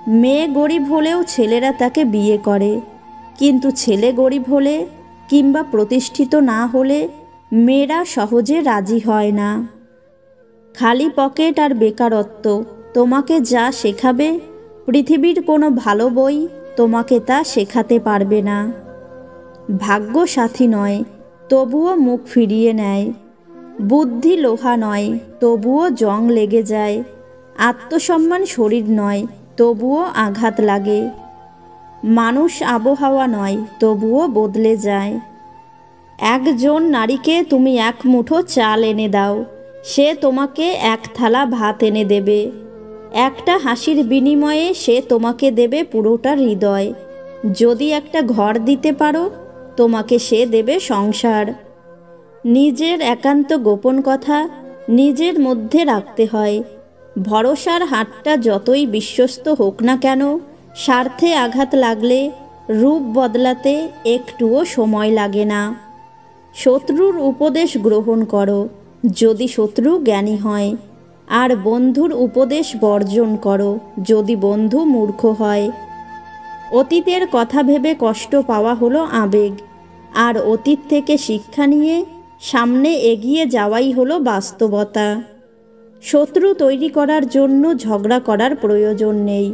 মেয়ে গরিব হলেও ছেলেরা তাকে বিয়ে করে, কিন্তু ছেলে গরিব হলে কিংবা প্রতিষ্ঠিত না হলে মেয়েরা সহজে রাজি হয় না। খালি পকেট আর বেকারত্ব তোমাকে যা শেখাবে, পৃথিবীর কোনো ভালো বই তোমাকে তা শেখাতে পারবে না। ভাগ্য সাথী নয়, তবুও মুখ ফিরিয়ে নেয়। বুদ্ধি লোহা নয়, তবুও জং লেগে যায়। আত্মসম্মান শরীর নয়, তবুও আঘাত লাগে। মানুষ আবহাওয়া নয়, তবুও বদলে যায়। একজন নারীকে তুমি এক মুঠো চাল এনে দাও, সে তোমাকে এক থালা ভাত এনে দেবে। একটা হাসির বিনিময়ে সে তোমাকে দেবে পুরোটা হৃদয়। যদি একটা ঘর দিতে পারো, তোমাকে সে দেবে সংসার। নিজের একান্ত গোপন কথা নিজের মধ্যে রাখতে হয়। ভরসার হাতটা যতই বিশ্বস্ত হোক না কেন, স্বার্থে আঘাত লাগলে রূপ বদলাতে একটুও সময় লাগে না। শত্রুর উপদেশ গ্রহণ করো যদি শত্রু জ্ঞানী হয়, আর বন্ধুর উপদেশ বর্জন করো যদি বন্ধু মূর্খ হয়। অতীতের কথা ভেবে কষ্ট পাওয়া হলো আবেগ, আর অতীত থেকে শিক্ষা নিয়ে সামনে এগিয়ে যাওয়াই হলো বাস্তবতা। শত্রু তৈরি করার জন্য ঝগড়া করার প্রয়োজন নেই।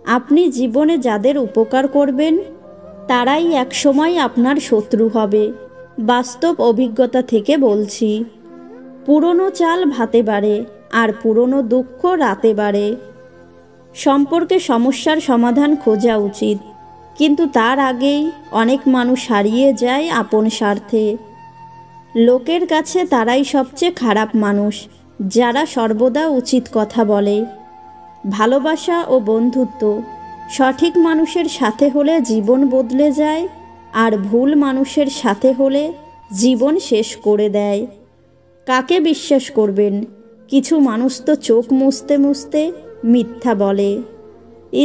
আপনি জীবনে যাদের উপকার করবেন, তারাই একসময় আপনার শত্রু হবে। বাস্তব অভিজ্ঞতা থেকে বলছি। পুরনো চাল ভাতে বাড়ে, আর পুরনো দুঃখ রাতে বাড়ে। সম্পর্কে সমস্যার সমাধান খোঁজা উচিত, কিন্তু তার আগেই অনেক মানুষ হারিয়ে যায় আপন স্বার্থে। লোকের কাছে তারাই সবচেয়ে খারাপ মানুষ, যারা সর্বদা উচিত কথা বলে। ভালোবাসা ও বন্ধুত্ব সঠিক মানুষের সাথে হলে জীবন বদলে যায়, আর ভুল মানুষের সাথে হলে জীবন শেষ করে দেয়। কাকে বিশ্বাস করবেন? কিছু মানুষ তো চোখ মুছতে মুছতে মিথ্যা বলে।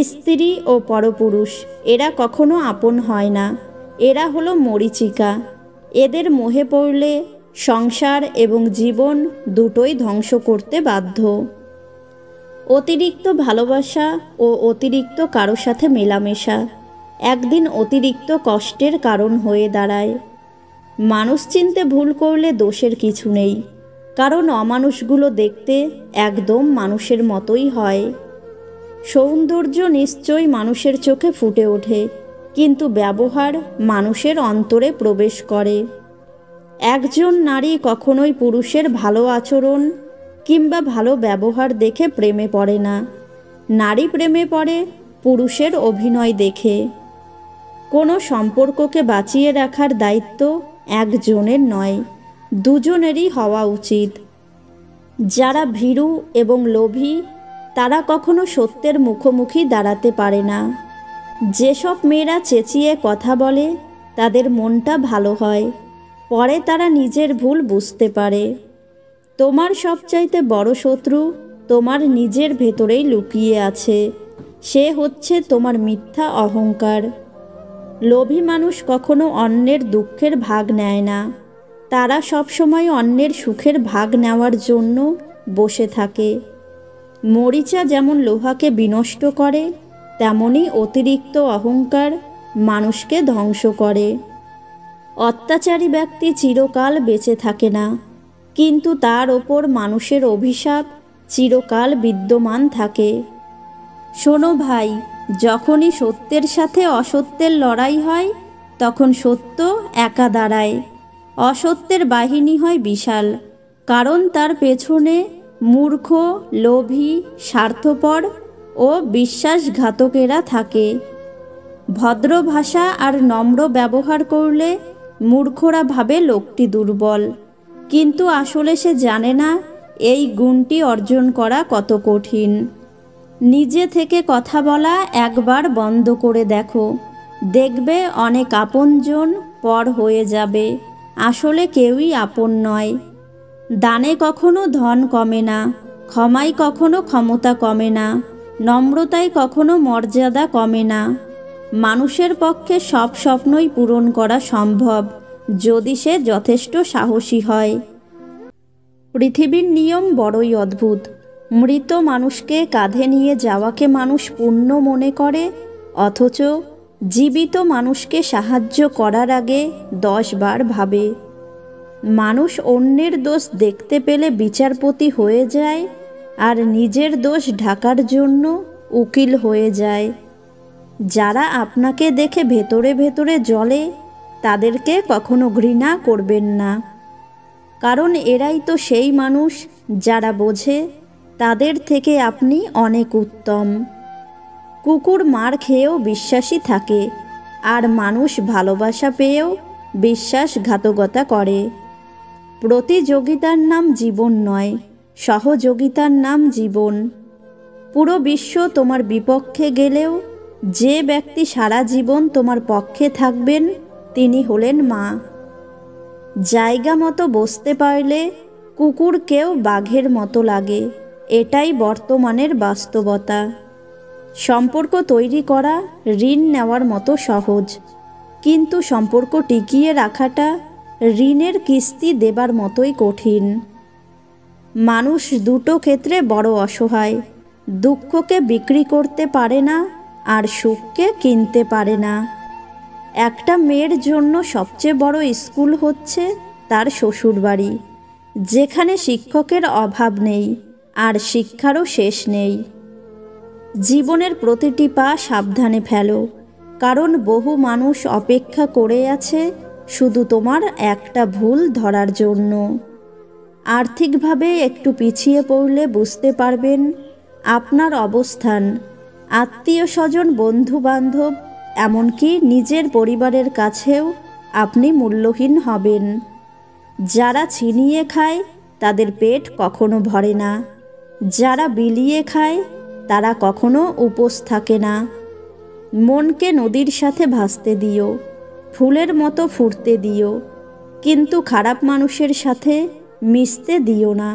স্ত্রী ও পরপুরুষ এরা কখনো আপন হয় না, এরা হলো মরীচিকা। এদের মোহে পড়লে সংসার এবং জীবন দুটোই ধ্বংস করতে বাধ্য। অতিরিক্ত ভালোবাসা ও অতিরিক্ত কারো সাথে মেলামেশা একদিন অতিরিক্ত কষ্টের কারণ হয়ে দাঁড়ায়। মানুষ চিনতে ভুল করলে দোষের কিছু নেই, কারণ অমানুষগুলো দেখতে একদম মানুষের মতোই হয়। সৌন্দর্য নিশ্চয়ই মানুষের চোখে ফুটে ওঠে, কিন্তু ব্যবহার মানুষের অন্তরে প্রবেশ করে। একজন নারী কখনোই পুরুষের ভালো আচরণ কিংবা ভালো ব্যবহার দেখে প্রেমে পড়ে না। নারী প্রেমে পড়ে পুরুষের অভিনয় দেখে। কোনো সম্পর্ককে বাঁচিয়ে রাখার দায়িত্ব একজনের নয়, দুজনেরই হওয়া উচিত। যারা ভীরু এবং লোভী, তারা কখনো সত্যের মুখোমুখি দাঁড়াতে পারে না। যেসব মেয়েরা চেঁচিয়ে কথা বলে, তাদের মনটা ভালো হয়, পরে তারা নিজের ভুল বুঝতে পারে। তোমার সবচাইতে বড় শত্রু তোমার নিজের ভেতরেই লুকিয়ে আছে, সে হচ্ছে তোমার মিথ্যা অহংকার। লোভী মানুষ কখনো অন্যের দুঃখের ভাগ নেয় না, তারা সবসময় অন্যের সুখের ভাগ নেওয়ার জন্য বসে থাকে। মরিচা যেমন লোহাকে বিনষ্ট করে, তেমনি অতিরিক্ত অহংকার মানুষকে ধ্বংস করে। অত্যাচারী ব্যক্তি চিরকাল বেঁচে থাকে না, কিন্তু তার ওপর মানুষের অভিশাপ চিরকাল বিদ্যমান থাকে। শোনো ভাই, যখনই সত্যের সাথে অসত্যের লড়াই হয়, তখন সত্য একা দাঁড়ায়। অসত্যের বাহিনী হয় বিশাল, কারণ তার পেছনে মূর্খ, লোভী, স্বার্থপর ও বিশ্বাসঘাতকেরা থাকে। ভদ্র ভাষা আর নম্র ব্যবহার করলে মূর্খরা ভাবে লোকটি দুর্বল, কিন্তু আসলে সে জানে না এই গুণটি অর্জন করা কত কঠিন। নিজে থেকে কথা বলা একবার বন্ধ করে দেখো, দেখবে অনেক আপনজন পর হয়ে যাবে। আসলে কেউই আপন নয়। দানে কখনো ধন কমে না, ক্ষমায় কখনো ক্ষমতা কমে না, নম্রতায় কখনো মর্যাদা কমে না। মানুষের পক্ষে সব স্বপ্নই পূরণ করা সম্ভব, যদি সে যথেষ্ট সাহসী হয়। পৃথিবীর নিয়ম বড়ই অদ্ভুত। মৃত মানুষকে কাঁধে নিয়ে যাওয়াকে মানুষ পুণ্য মনে করে, অথচ জীবিত মানুষকে সাহায্য করার আগে 10 বার ভাবে। মানুষ অন্যের দোষ দেখতে পেলে বিচারপতি হয়ে যায়, আর নিজের দোষ ঢাকার জন্য উকিল হয়ে যায়। যারা আপনাকে দেখে ভেতরে ভেতরে জ্বলে, তাদেরকে কখনো ঘৃণা করবেন না, কারণ এরাই তো সেই মানুষ যারা বোঝে তাদের থেকে আপনি অনেক উত্তম। কুকুর মার খেয়েও বিশ্বাসী থাকে, আর মানুষ ভালোবাসা পেয়েও বিশ্বাসঘাতকতা করে। প্রতিযোগিতার নাম জীবন নয়, সহযোগিতার নাম জীবন। পুরো বিশ্ব তোমার বিপক্ষে গেলেও যে ব্যক্তি সারা জীবন তোমার পক্ষে থাকবেন তিনি হলেন মা। জায়গা মতো বসতে পারলে কুকুরকেও বাঘের মতো লাগে, এটাই বর্তমানের বাস্তবতা। সম্পর্ক তৈরি করা ঋণ নেওয়ার মতো সহজ, কিন্তু সম্পর্ক টিকিয়ে রাখাটা ঋণের কিস্তি দেবার মতোই কঠিন। মানুষ দুটো ক্ষেত্রে বড় অসহায়, দুঃখকে বিক্রি করতে পারে না আর সুখকে কিনতে পারে না। একটা মেয়ের জন্য সবচেয়ে বড় স্কুল হচ্ছে তার শ্বশুরবাড়ি, যেখানে শিক্ষকের অভাব নেই আর শিক্ষারও শেষ নেই। জীবনের প্রতিটি পা সাবধানে ফেলো, কারণ বহু মানুষ অপেক্ষা করে আছে শুধু তোমার একটা ভুল ধরার জন্য। আর্থিকভাবে একটু পিছিয়ে পড়লে বুঝতে পারবেন আপনার অবস্থান। আত্মীয় স্বজন, বন্ধু বান্ধব, এমনকি নিজের পরিবারের কাছেও আপনি মূল্যহীন হবেন। যারা ছিনিয়ে খায় তাদের পেট কখনো ভরে না, যারা বিলিয়ে খায় তারা কখনো উপোস থাকে না। মনকে নদীর সাথে ভাসতে দিও, ফুলের মতো ফুটতে দিও, কিন্তু খারাপ মানুষের সাথে মিশতে দিও না।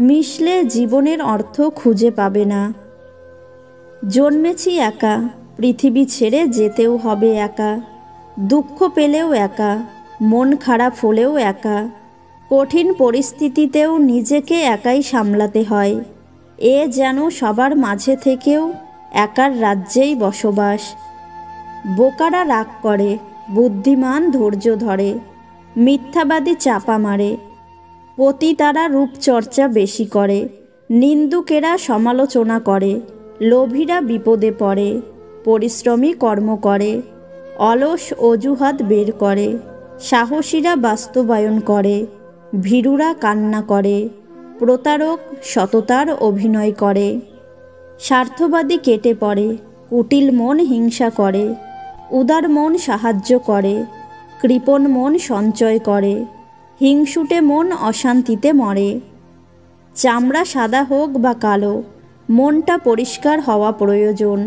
মিশলে জীবনের অর্থ খুঁজে পাবে না। জন্মেছি একা, পৃথিবী ছেড়ে যেতেও হবে একা। দুঃখ পেলেও একা, মন খারাপ হলেও একা। কঠিন পরিস্থিতিতেও নিজেকে একাই সামলাতে হয়। এ যেন সবার মাঝে থেকেও একার রাজ্যেই বসবাস। বোকারা রাগ করে, বুদ্ধিমান ধৈর্য ধরে, মিথ্যাবাদী চাপা মারে, পতিতারা রূপচর্চা বেশি করে, নিন্দুকেরা সমালোচনা করে, লোভীরা বিপদে পড়ে, পরিশ্রমী কর্ম করে, অলস অজুহাত বের করে, সাহসীরা বাস্তবায়ন করে, ভীরুরা কান্না করে, প্রতারক সততার অভিনয় করে, স্বার্থবাদী কেটে পড়ে, কুটিল মন হিংসা করে, উদার মন সাহায্য করে, কৃপণ মন সঞ্চয় করে, হিংসুটে মন অশান্তিতে মরে। চামড়া সাদা হোক বা কালো, মনটা পরিষ্কার হওয়া প্রয়োজন।